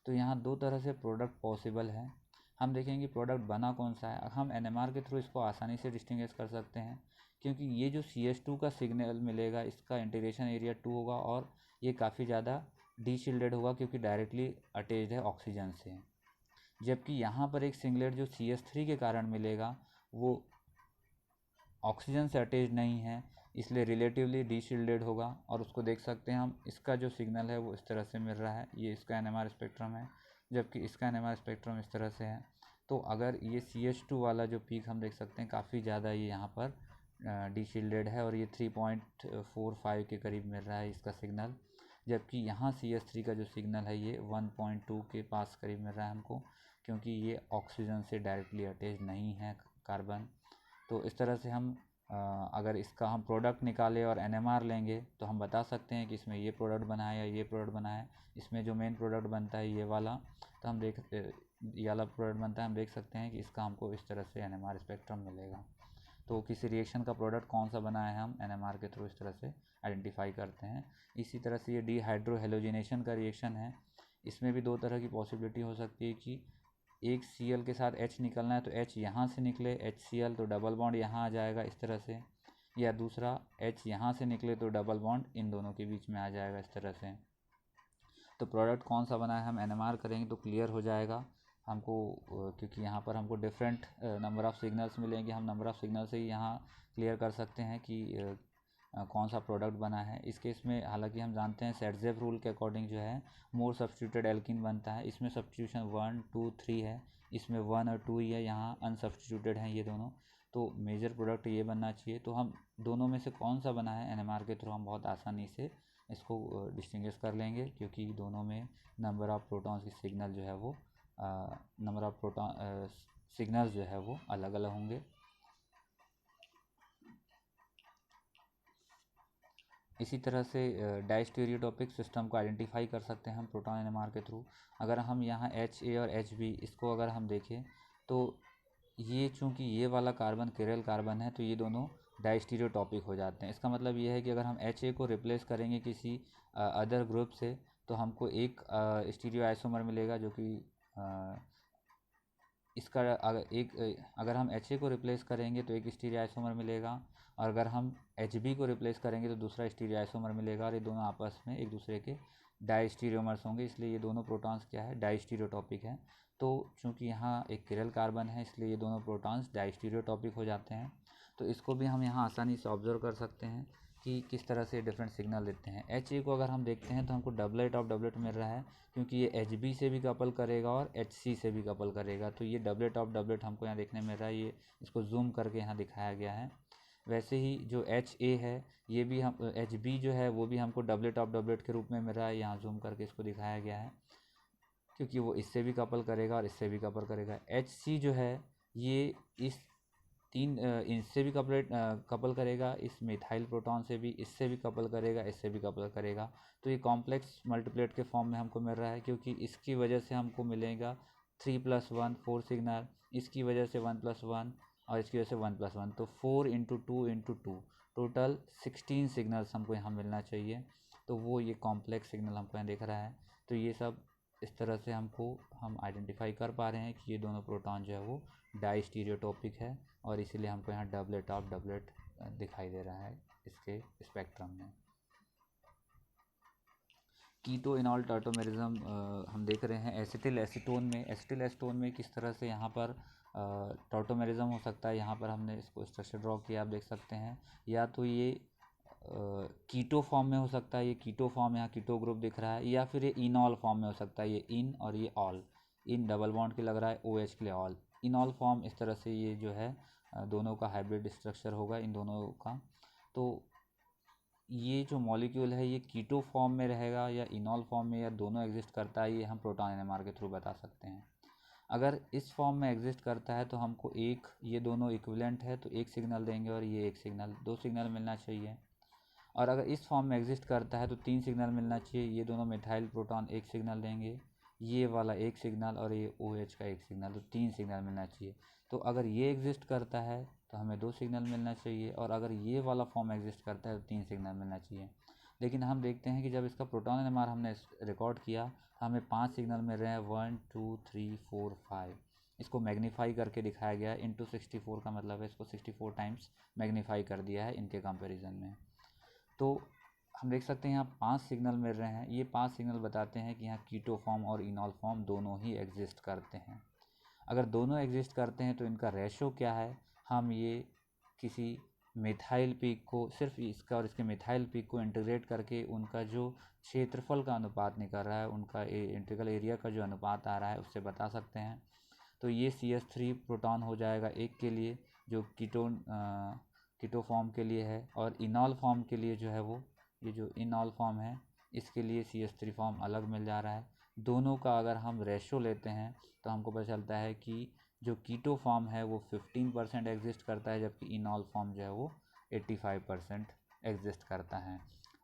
तो यहाँ दो तरह से प्रोडक्ट पॉसिबल है। हम देखेंगे प्रोडक्ट बना कौन सा है। हम NMR के थ्रू इसको आसानी से डिस्टिंग्विश कर सकते हैं, क्योंकि ये जो CH2 का सिग्नल मिलेगा इसका इंटीग्रेशन एरिया 2 होगा और ये काफ़ी ज़्यादा डीशिल्डेड होगा क्योंकि डायरेक्टली अटैच्ड है ऑक्सीजन से। जबकि यहाँ पर एक सिंगलेट जो CH3 के कारण मिलेगा वो ऑक्सीजन से अटैच्ड नहीं है, इसलिए रिलेटिवली डीशिल्डेड होगा। और उसको देख सकते हैं हम, इसका जो सिग्नल है वो इस तरह से मिल रहा है, ये इसका NMR स्पेक्ट्रम है, जबकि इसका NMR स्पेक्ट्रम इस तरह से है। तो अगर ये CH2 वाला जो पीक हम देख सकते हैं काफ़ी ज़्यादा ये यहाँ पर डीशिल्डेड है और ये 3.45 के करीब मिल रहा है इसका सिग्नल, जबकि यहाँ CH3 का जो सिग्नल है ये 1.2 के पास करीब मिल रहा है हमको, क्योंकि ये ऑक्सीजन से डायरेक्टली अटैच नहीं है कार्बन। तो इस तरह से हम अगर इसका हम प्रोडक्ट निकालें और NMR लेंगे तो हम बता सकते हैं कि इसमें ये प्रोडक्ट बना है या ये प्रोडक्ट बना है। इसमें जो मेन प्रोडक्ट बनता है ये वाला, तो हम ये वाला प्रोडक्ट बनता है, हम देख सकते हैं कि इसका हमको इस तरह से NMR स्पेक्ट्रम मिलेगा। तो किसी रिएक्शन का प्रोडक्ट कौन सा बना है हम NMR के थ्रू इस तरह से आइडेंटिफाई करते हैं। इसी तरह से ये डिहाइड्रोहेलोजिनेशन का रिएक्शन है, इसमें भी दो तरह की पॉसिबिलिटी हो सकती है कि एक Cl के साथ H निकलना है तो H यहाँ से निकले HCl, तो डबल बॉन्ड यहाँ आ जाएगा इस तरह से, या दूसरा H यहाँ से निकले तो डबल बॉन्ड इन दोनों के बीच में आ जाएगा इस तरह से। तो प्रोडक्ट कौन सा बना है हम NMR करेंगे तो क्लियर हो जाएगा हमको, क्योंकि यहाँ पर हमको डिफरेंट नंबर ऑफ़ सिग्नल्स मिलेंगे। हम नंबर ऑफ़ सिग्नल से ही यहाँ क्लियर कर सकते हैं कि कौन सा प्रोडक्ट बना है। इस केस में हालांकि हम जानते हैं सेटजेव रूल के अकॉर्डिंग जो है मोर सब्स्टिट्यूटेड एल्कीन बनता है। इसमें सब्स्टिट्यूशन 1 2 3 है, इसमें 1 और 2 ही है, यहाँ अनसब्स्टिट्यूटेड हैं ये दोनों। तो मेजर प्रोडक्ट ये बनना चाहिए। तो हम दोनों में से कौन सा बना है NMR के थ्रू हम बहुत आसानी से इसको डिस्टिंग्विश कर लेंगे, क्योंकि दोनों में नंबर ऑफ़ प्रोटॉन्स की सिग्नल जो है वो नंबर ऑफ़ प्रोटॉन सिग्नल्स जो है वो अलग अलग होंगे। इसी तरह से डायस्टेरियोटॉपिक सिस्टम को आइडेंटिफाई कर सकते हैं हम प्रोटॉन NMR के थ्रू। अगर हम यहाँ HA और HB इसको अगर हम देखें तो ये चूँकि ये वाला कार्बन किरल कार्बन है तो ये दोनों डायस्टेरियोटॉपिक हो जाते हैं। इसका मतलब ये है कि अगर हम HA को रिप्लेस करेंगे किसी अदर ग्रुप से तो हमको एक स्टीरियो आइसोमर मिलेगा, जो कि इसका अगर हम HA को रिप्लेस करेंगे तो एक स्टीरियो आइसोमर मिलेगा, और अगर हम HB को रिप्लेस करेंगे तो दूसरा स्टीरियो आइसोमर मिलेगा, और ये दोनों आपस में एक दूसरे के डायस्टीरियोमर्स होंगे। इसलिए ये दोनों प्रोटॉन्स क्या है, डायस्टीरियोटॉपिक हैं। तो चूँकि यहाँ एक किरल कार्बन है इसलिए ये दोनों प्रोटॉन्स डायस्टीरियोटॉपिक हो जाते हैं। तो इसको भी हम यहाँ आसानी से ऑब्जर्व कर सकते हैं कि किस तरह से डिफरेंट सिग्नल देते हैं। HA को अगर हम देखते हैं तो हमको डबलेट ऑफ डबलेट मिल रहा है, क्योंकि ये HB से भी कपल करेगा और HC से भी कपल करेगा। तो ये डबलेट ऑफ डबलेट हमको यहाँ देखने मिल रहा है, ये इसको जूम करके यहाँ दिखाया गया है। वैसे ही जो HA है ये भी हम HB जो है वो भी हमको डबलेट ऑफ डबलेट के रूप में मिल रहा है, यहाँ जूम करके इसको दिखाया गया है, क्योंकि वो इससे भी कपल करेगा और इससे भी कपल करेगा। HC जो है ये इस इनसे भी कपल करेगा, इस मिथाइल प्रोटॉन से भी, इससे भी कपल करेगा, इससे भी कपल करेगा। तो ये कॉम्प्लेक्स मल्टीप्लेट के फॉर्म में हमको मिल रहा है, क्योंकि इसकी वजह से हमको मिलेगा 3+1 4 सिग्नल, इसकी वजह से 1+1 और इसकी वजह से 1+1, तो 4 × 2 × 2 टोटल 16 सिग्नल्स हमको यहाँ मिलना चाहिए। तो वो ये कॉम्प्लेक्स सिग्नल हमको यहाँ दिख रहा है। तो ये सब इस तरह से हम आइडेंटिफाई कर पा रहे हैं कि ये दोनों प्रोटॉन जो है वो डायस्टीरियोटॉपिक है, और इसीलिए हमको यहाँ डबलेट ऑफ डबलेट दिखाई दे रहा है इसके स्पेक्ट्रम में। कीटो इनॉल टर्टोमेरिज्म हम देख रहे हैं एसिटिल एसीटोन में किस तरह से यहाँ पर टर्टोमेरिज्म हो सकता है। यहाँ पर हमने इसको स्ट्रक्चर ड्रॉ किया, आप देख सकते हैं। या तो ये कीटो फॉर्म में हो सकता है, ये कीटो फॉर्म, यहाँ कीटो ग्रुप दिख रहा है, या फिर ये इनॉल फॉर्म में हो सकता है, ये इन और ये ऑल, इन डबल बॉन्ड के लग रहा है, OH के लिए ऑल, इनॉल फॉर्म। इस तरह से ये जो है दोनों का हाइब्रिड स्ट्रक्चर होगा इन दोनों का। तो ये जो मॉलिक्यूल है ये कीटो फॉर्म में रहेगा या इनॉल फॉर्म में, या दोनों एग्जिस्ट करता है, ये हम प्रोटॉन NMR के थ्रू बता सकते हैं। अगर इस फॉर्म में एग्जिस्ट करता है तो हमको ये दोनों इक्विवेलेंट है तो एक सिग्नल देंगे, और ये एक सिग्नल, 2 सिग्नल मिलना चाहिए। और अगर इस फॉर्म में एग्जिस्ट करता है तो 3 सिग्नल मिलना चाहिए। ये दोनों मिथाइल प्रोटॉन एक सिग्नल देंगे, ये वाला एक सिग्नल, और ये OH का एक सिग्नल, तो 3 सिग्नल मिलना चाहिए। तो अगर ये एग्जिस्ट करता है तो हमें 2 सिग्नल मिलना चाहिए, और अगर ये वाला फॉर्म एग्जिस्ट करता है तो 3 सिग्नल मिलना चाहिए। लेकिन हम देखते हैं कि जब इसका प्रोटॉन NMR हमने रिकॉर्ड किया तो हमें 5 सिग्नल मिल रहे हैं, 1 2 3 4 5। इसको मैग्नीफाई करके दिखाया गया है, इंटू 64 का मतलब है इसको 64 टाइम्स मैग्नीफाई कर दिया है इनके कंपेरिजन में। तो हम देख सकते हैं यहाँ 5 सिग्नल मिल रहे हैं। ये 5 सिग्नल बताते हैं कि यहाँ कीटो फॉर्म और इनॉल फॉर्म दोनों ही एग्जिस्ट करते हैं। अगर दोनों एग्जिस्ट करते हैं तो इनका रेशो क्या है, हम ये किसी मिथाइल पीक को, सिर्फ इसका और इसके मिथाइल पीक को इंटीग्रेट करके उनका जो क्षेत्रफल का अनुपात निकल रहा है, उनका इंटीग्रल एरिया का जो अनुपात आ रहा है, उससे बता सकते हैं। तो ये CH3 प्रोटॉन हो जाएगा एक के लिए, जो कीटो फॉर्म के लिए है, और इनॉल फॉर्म के लिए जो है वो, ये जो इनॉल फॉर्म है इसके लिए CH3 फॉर्म अलग मिल जा रहा है। दोनों का अगर हम रेशो लेते हैं तो हमको पता चलता है कि जो कीटो फॉर्म है वो 15% एग्जिस्ट करता है, जबकि इनॉल फॉर्म जो है वो 85% एग्जिस्ट करता है।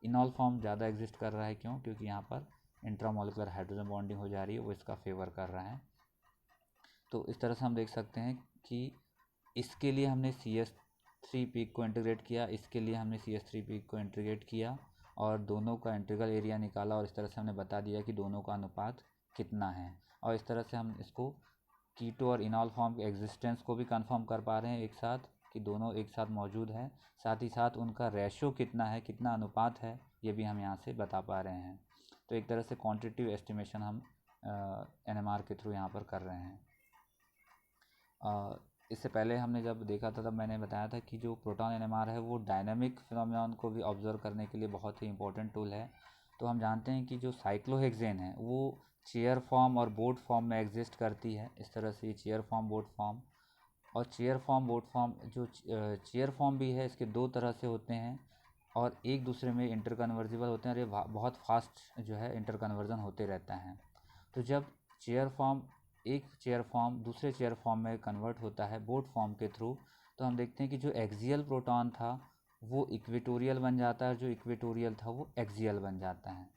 इनॉल फॉर्म ज़्यादा एग्जिस्ट कर रहा है, क्यों? क्योंकि यहाँ पर इंट्रामोलिकुलर हाइड्रोजन बॉन्डिंग हो जा रही है, वो इसका फेवर कर रहा है। तो इस तरह से हम देख सकते हैं कि इसके लिए हमने CH3 पीक को इंटीग्रेट किया, इसके लिए हमने CH3 पीक को इंटीग्रेट किया और दोनों का इंटीग्रल एरिया निकाला और इस तरह से हमने बता दिया कि दोनों का अनुपात कितना है। और इस तरह से हम इसको कीटो और इनॉल फॉर्म के एग्जिस्टेंस को भी कंफर्म कर पा रहे हैं एक साथ, कि दोनों एक साथ मौजूद हैं। साथ ही साथ उनका रेशो कितना है, कितना अनुपात है, ये भी हम यहाँ से बता पा रहे हैं। तो एक तरह से क्वांटिटेटिव एस्टिमेशन हम NMR के थ्रू यहाँ पर कर रहे हैं। इससे पहले हमने जब देखा था तब मैंने बताया था कि जो प्रोटॉन NMR है वो डायनामिक फिनोमेनन को भी ऑब्जर्व करने के लिए बहुत ही इंपॉर्टेंट टूल है। तो हम जानते हैं कि जो साइक्लोहेक्सेन है वो चेयर फॉर्म और बोट फॉर्म में एग्जिस्ट करती है। इस तरह से चेयर फॉर्म, बोट फॉर्म, और चेयर फॉर्म, बोट फॉर्म, जो चेयर फॉर्म भी है इसके दो तरह से होते हैं और एक दूसरे में इंटरकन्वर्जिबल होते हैं और ये बहुत फास्ट जो है इंटरकन्वर्जन होते रहता है। तो जब चेयर फॉर्म, एक चेयर फॉर्म दूसरे चेयर फॉर्म में कन्वर्ट होता है बोट फॉर्म के थ्रू, तो हम देखते हैं कि जो एक्सियल प्रोटॉन था वो इक्वेटोरियल बन जाता है, जो इक्वेटोरियल था वो एक्सियल बन जाता है।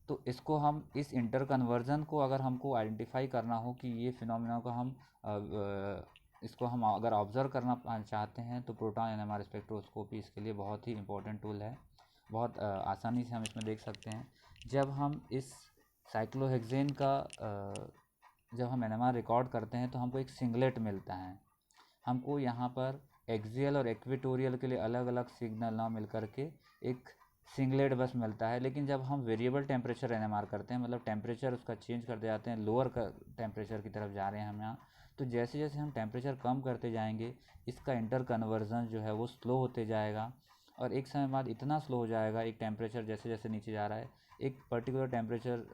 तो इसको हम, इस इंटर कन्वर्जन को अगर हमको आइडेंटिफाई करना हो कि ये फिनोमेना को हम इसको हम अगर ऑब्ज़र्व करना चाहते हैं तो प्रोटॉन NMR स्पेक्ट्रोस्कोपी इसके लिए बहुत ही इम्पोर्टेंट टूल है। बहुत आसानी से हम इसमें देख सकते हैं। जब हम इस साइक्लोहेक्सेन का जब हम NMR रिकॉर्ड करते हैं तो हमको एक सिंगलेट मिलता है। हमको यहाँ पर एक्सियल और इक्वेटोरियल के लिए अलग अलग सिग्नल ना मिल करके एक सिंगलेट बस मिलता है। लेकिन जब हम वेरिएबल टेम्परेचर NMR करते हैं, मतलब टेम्परेचर उसका चेंज करते जाते हैं, लोअर टेम्परेचर की तरफ जा रहे हैं हम यहाँ, तो जैसे जैसे हम टेम्परेचर कम करते जाएंगे इसका इंटर कन्वर्जन जो है वो स्लो होते जाएगा और एक समय बाद इतना स्लो हो जाएगा, एक टेम्परेचर जैसे जैसे नीचे जा रहा है एक पर्टिकुलर टेम्परेचर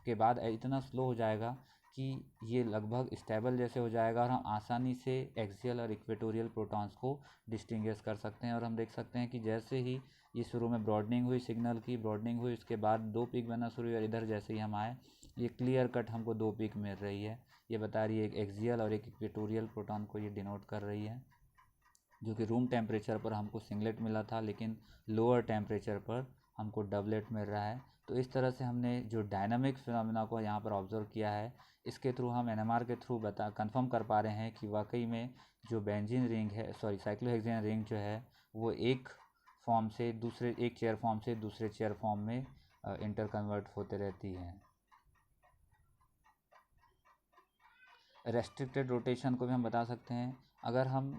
के बाद इतना स्लो हो जाएगा कि ये लगभग स्टेबल जैसे हो जाएगा और हम आसानी से एक्सियल और इक्वेटोरियल प्रोटॉन्स को डिस्टिंग्विश कर सकते हैं। और हम देख सकते हैं कि जैसे ही ये शुरू में ब्रॉडनिंग हुई, सिग्नल की ब्रॉडनिंग हुई, उसके बाद दो पीक बनना शुरू हुई और इधर जैसे ही हम आए ये क्लियर कट हमको दो पीक मिल रही है। ये बता रही है एक एक्सियल और एक इक्वेटोरियल प्रोटॉन को ये डिनोट कर रही है, जो कि रूम टेम्परेचर पर हमको सिंगलेट मिला था लेकिन लोअर टेम्परेचर पर हमको डबलेट मिल रहा है। तो इस तरह से हमने जो डायनामिक फिनोमेना को यहाँ पर ऑब्जर्व किया है, इसके थ्रू हम NMR के थ्रू कंफर्म कर पा रहे हैं कि वाकई में जो बेंजीन रिंग है, साइक्लोहेक्सेन रिंग जो है वो एक फॉर्म से दूसरे, एक चेयर फॉर्म से दूसरे चेयर फॉर्म में इंटर कन्वर्ट होते रहती है। रेस्ट्रिक्टेड रोटेशन को भी हम बता सकते हैं। अगर हम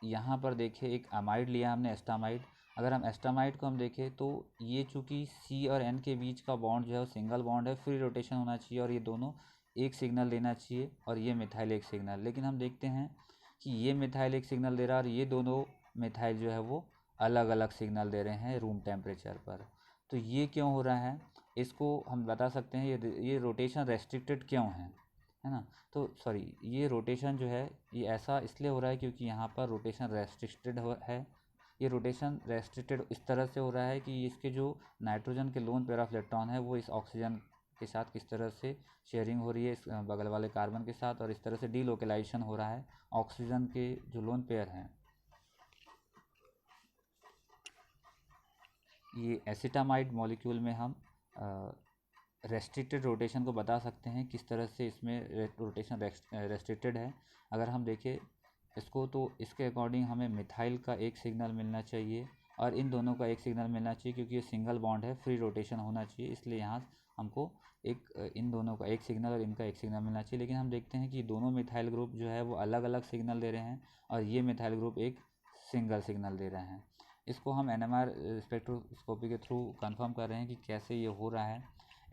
यहाँ पर देखें, एक अमाइड लिया हमने, एस्टामाइड। अगर हम एस्टामाइड को हम देखें तो ये चूँकि C और N के बीच का बॉन्ड जो है वो सिंगल बॉन्ड है, फ्री रोटेशन होना चाहिए और ये दोनों एक सिग्नल देना चाहिए और ये मिथाइल एक सिग्नल। लेकिन हम देखते हैं कि ये मिथाइल एक सिग्नल दे रहा है और ये दोनों मिथाइल जो है वो अलग अलग सिग्नल दे रहे हैं रूम टेम्परेचर पर। तो ये क्यों हो रहा है, इसको हम बता सकते हैं ये रोटेशन रेस्ट्रिक्टेड क्यों है ना। तो ये रोटेशन जो है ये ऐसा इसलिए हो रहा है क्योंकि यहाँ पर रोटेशन रेस्ट्रिक्टेड है। ये रोटेशन रेस्ट्रिक्टेड इस तरह से हो रहा है कि इसके जो नाइट्रोजन के लोन पेयर ऑफ इलेक्ट्रॉन है वो इस ऑक्सीजन के साथ किस तरह से शेयरिंग हो रही है इस बगल वाले कार्बन के साथ, और इस तरह से डीलोकेलाइजेशन हो रहा है ऑक्सीजन के जो लोन पेयर हैं। ये एसिटामाइड मॉलिक्यूल में हम रेस्ट्रिक्टेड रोटेशन को बता सकते हैं, किस तरह से इसमें रोटेशन रेस्ट्रिक्टेड है। अगर हम देखें इसको तो इसके अकॉर्डिंग हमें मिथाइल का एक सिग्नल मिलना चाहिए और इन दोनों का एक सिग्नल मिलना चाहिए, क्योंकि ये सिंगल बॉन्ड है, फ्री रोटेशन होना चाहिए, इसलिए यहाँ हमको एक इन दोनों का एक सिग्नल और इनका एक सिग्नल मिलना चाहिए। लेकिन हम देखते हैं कि दोनों मिथाइल ग्रुप जो है वो अलग अलग सिग्नल दे रहे हैं और ये मिथाइल ग्रुप एक सिंगल सिग्नल दे रहे हैं। इसको हम NMR स्पेक्ट्रोस्कोपी के थ्रू कंफर्म कर रहे हैं कि कैसे ये हो रहा है।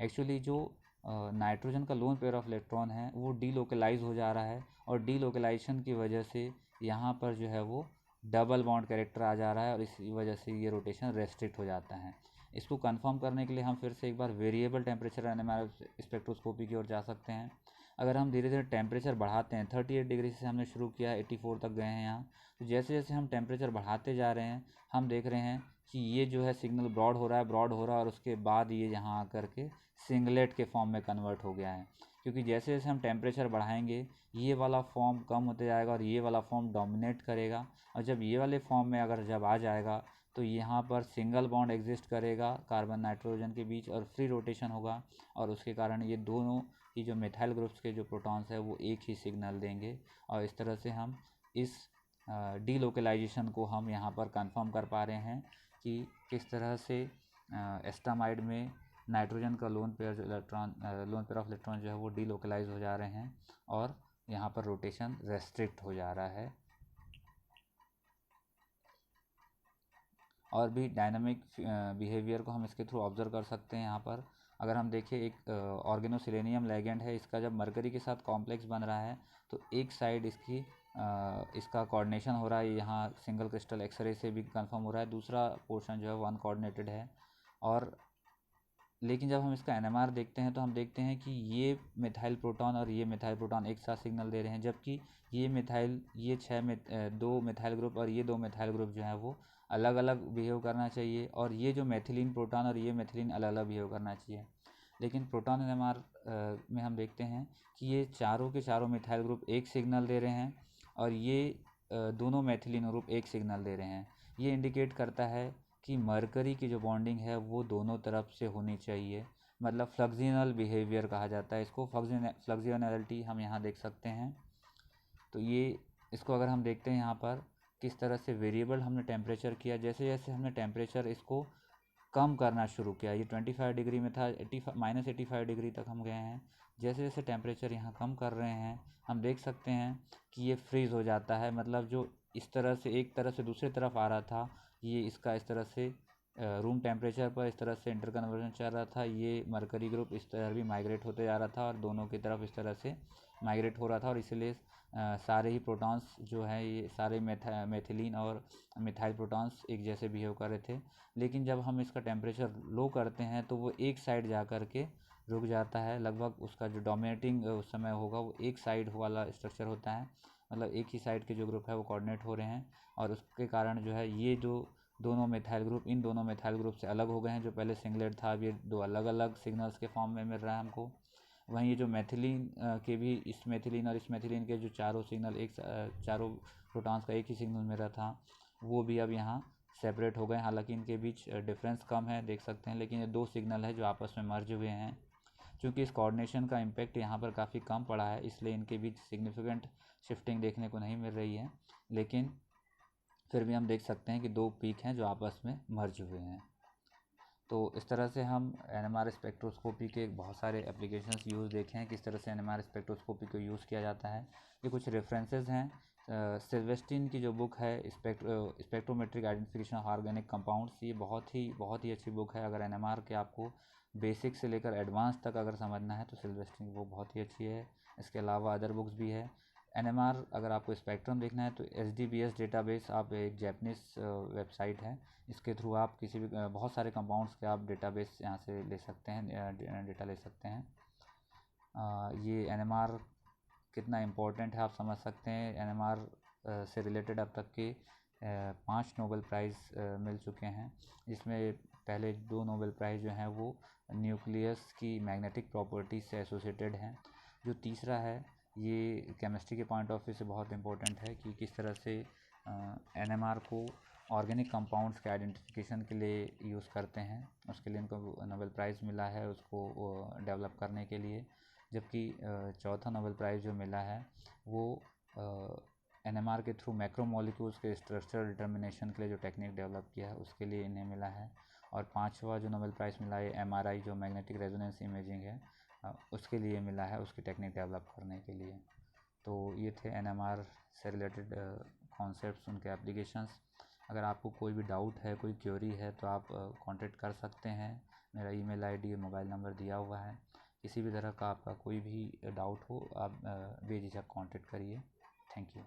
एक्चुअली जो नाइट्रोजन का लोन पेयर ऑफ इलेक्ट्रॉन है वो डीलोकलाइज हो जा रहा है और डीलोकलाइजेशन की वजह से यहाँ पर जो है वो डबल बॉन्ड कैरेक्टर आ जा रहा है और इसी वजह से ये रोटेशन रेस्ट्रिक्ट हो जाता है। इसको कंफर्म करने के लिए हम फिर से एक बार वेरिएबल टेम्परेचर NMR स्पेक्ट्रोस्कोपी की ओर जा सकते हैं। अगर हम धीरे धीरे टेम्परेचर बढ़ाते हैं, 38 डिग्री से हमने शुरू किया, 84 तक गए हैं यहाँ, तो जैसे जैसे हम टेम्परेचर बढ़ाते जा रहे हैं हम देख रहे हैं कि ये जो है सिग्नल ब्रॉड हो रहा है और उसके बाद ये यहाँ आकर के सिंगलेट के फॉर्म में कन्वर्ट हो गया है। क्योंकि जैसे जैसे हम टेम्परेचर बढ़ाएंगे ये वाला फॉर्म कम होते जाएगा और ये वाला फॉर्म डोमिनेट करेगा, और जब ये वाले फॉर्म में अगर जब आ जाएगा तो यहाँ पर सिंगल बॉन्ड एग्जिस्ट करेगा कार्बन नाइट्रोजन के बीच और फ्री रोटेशन होगा, और उसके कारण ये दोनों ही जो मिथाइल ग्रुप्स के जो प्रोटॉन्स है वो एक ही सिग्नल देंगे। और इस तरह से हम इस डीलोकलाइजेशन को हम यहाँ पर कंफर्म कर पा रहे हैं कि किस तरह से एस्टामाइड में नाइट्रोजन का लोन पेयर ऑफ इलेक्ट्रॉन जो है वो डीलोकलाइज हो जा रहे हैं और यहाँ पर रोटेशन रेस्ट्रिक्ट हो जा रहा है। और भी डायनामिक बिहेवियर को हम इसके थ्रू ऑब्जर्व कर सकते हैं। यहाँ पर अगर हम देखें एक ऑर्गेनोसिलेनियम लेगेंड है, इसका जब मरकरी के साथ कॉम्प्लेक्स बन रहा है तो एक साइड इसका कोऑर्डिनेशन हो रहा है, यहाँ सिंगल क्रिस्टल एक्सरे से भी कंफर्म हो रहा है, दूसरा पोर्शन जो है वो अनकोऑर्डिनेटेड है। और लेकिन जब हम इसका एनएमआर देखते हैं तो हम देखते हैं कि ये मिथाइल प्रोटॉन और ये मिथाइल प्रोटॉन एक साथ सिग्नल दे रहे हैं, जबकि ये दो मिथाइल ग्रुप और ये दो मिथाइल ग्रुप जो है वो अलग अलग बिहेव करना चाहिए, और ये जो मेथिलीन प्रोटॉन और ये मेथिलीन अलग अलग बिहेव करना चाहिए। लेकिन प्रोटॉन एनएमआर में हम देखते हैं कि ये चारों के चारों मिथाइल ग्रुप एक सिग्नल दे रहे हैं और ये दोनों मेथिलीन ग्रुप एक सिग्नल दे रहे हैं। ये इंडिकेट करता है कि मरकरी की जो बॉन्डिंग है वो दोनों तरफ से होनी चाहिए, मतलब फ्लक्सिनल बिहेवियर कहा जाता है इसको, फ्लक्सिनलिटी हम यहाँ देख सकते हैं। तो ये इसको अगर हम देखते हैं यहाँ पर किस तरह से वेरिएबल हमने टेम्परेचर किया, जैसे जैसे हमने टेम्परेचर इसको कम करना शुरू किया, ये 25 डिग्री में था, -85 डिग्री तक हम गए हैं। जैसे जैसे टेम्परेचर यहाँ कम कर रहे हैं हम देख सकते हैं कि ये फ्रीज़ हो जाता है, मतलब जो इस तरह से एक तरफ से दूसरी तरफ आ रहा था ये इसका इस तरह से रूम टेम्परेचर पर इस तरह से इंटरकन्वर्जन चल रहा था, ये मरकरी ग्रुप इस तरह भी माइग्रेट होते जा रहा था और दोनों की तरफ इस तरह से माइग्रेट हो रहा था, और इसलिए सारे ही प्रोटॉन्स जो हैं ये सारे मेथिलीन और मिथाइल प्रोटॉन्स एक जैसे बिहेव कर रहे थे। लेकिन जब हम इसका टेम्परेचर लो करते हैं तो वो एक साइड जा कर के रुक जाता है, लगभग उसका जो डोमिनेटिंग उस समय होगा वो एक साइड वाला स्ट्रक्चर होता है, मतलब एक ही साइड के जो ग्रुप है वो कोऑर्डिनेट हो रहे हैं, और उसके कारण जो है ये जो दोनों मिथाइल ग्रुप इन दोनों मिथाइल ग्रुप से अलग हो गए हैं। जो पहले सिंगलेट था अब ये दो अलग अलग सिग्नल्स के फॉर्म में मिल रहा है हमको। वहीं ये जो मेथिलीन के भी इस मेथिलीन और इस मेथिलीन के जो चारों सिग्नल चारों प्रोटॉन्स का एक ही सिग्नल मिल रहा था वो भी अब यहाँ सेपरेट हो गए, हालांकि इनके बीच डिफरेंस कम है देख सकते हैं, लेकिन ये दो सिग्नल है जो आपस में मर्ज हुए हैं। क्योंकि इस कोऑर्डिनेशन का इम्पैक्ट यहाँ पर काफ़ी कम पड़ा है इसलिए इनके बीच सिग्निफिकेंट शिफ्टिंग देखने को नहीं मिल रही है, लेकिन फिर भी हम देख सकते हैं कि दो पीक हैं जो आपस में मर्ज हुए हैं। तो इस तरह से हम एनएमआर स्पेक्ट्रोस्कोपी के बहुत सारे एप्लीकेशंस यूज़ देखे हैं, किस तरह से एनएमआर स्पेक्ट्रोस्कोपी को यूज़ किया जाता है। ये कुछ रेफरेंसेस हैं। सिल्वेस्टिन की जो बुक है spectrometric identification of organic compounds, ये बहुत ही अच्छी बुक है। अगर एनएमआर के आपको बेसिक से लेकर एडवांस तक अगर समझना है तो सिल्वेस्टिन की बुक बहुत ही अच्छी है। इसके अलावा अदर बुक्स भी है। एनएमआर अगर आपको स्पेक्ट्रम देखना है तो HDBS डेटाबेस, आप एक जैपनीज़ वेबसाइट है, इसके थ्रू आप किसी भी बहुत सारे कंपाउंड्स के आप डेटाबेस यहाँ से ले सकते हैं, डेटा ले सकते हैं। ये एनएमआर कितना इम्पोर्टेंट है आप समझ सकते हैं। एनएमआर से रिलेटेड अब तक के 5 नोबेल प्राइज़ मिल चुके हैं, जिसमें पहले 2 नोबेल प्राइज़ जो हैं वो न्यूक्लियस की मैग्नेटिक प्रॉपर्टीज से एसोसिएटेड हैं। जो तीसरा है ये केमिस्ट्री के पॉइंट ऑफ व्यू से बहुत इम्पोर्टेंट है कि किस तरह से एनएमआर को ऑर्गेनिक कंपाउंड्स के आइडेंटिफिकेशन के लिए यूज़ करते हैं, उसके लिए इनको नोबेल प्राइज़ मिला है उसको डेवलप करने के लिए। जबकि चौथा नोबेल प्राइज़ जो मिला है वो एनएमआर के थ्रू मैक्रोमोलिक्यूल्स के स्ट्रक्चरल डिटर्मिनेशन के लिए जो टेक्निक डेवलप किया है उसके लिए इन्हें मिला है। और पांचवा जो नोबेल प्राइज़ मिला है एमआरआई जो मैग्नेटिक रेजोनेंस इमेजिंग है उसके लिए मिला है, उसकी टेक्निक डेवलप करने के लिए। तो ये थे एनएमआर से रिलेटेड कॉन्सेप्ट्स, उनके एप्लीकेशंस। अगर आपको कोई भी डाउट है, कोई क्वेरी है तो आप कांटेक्ट कर सकते हैं। मेरा ईमेल आईडी और मोबाइल नंबर दिया हुआ है। किसी भी तरह का आपका कोई भी डाउट हो आप बेझिझक कांटेक्ट करिए। Thank you.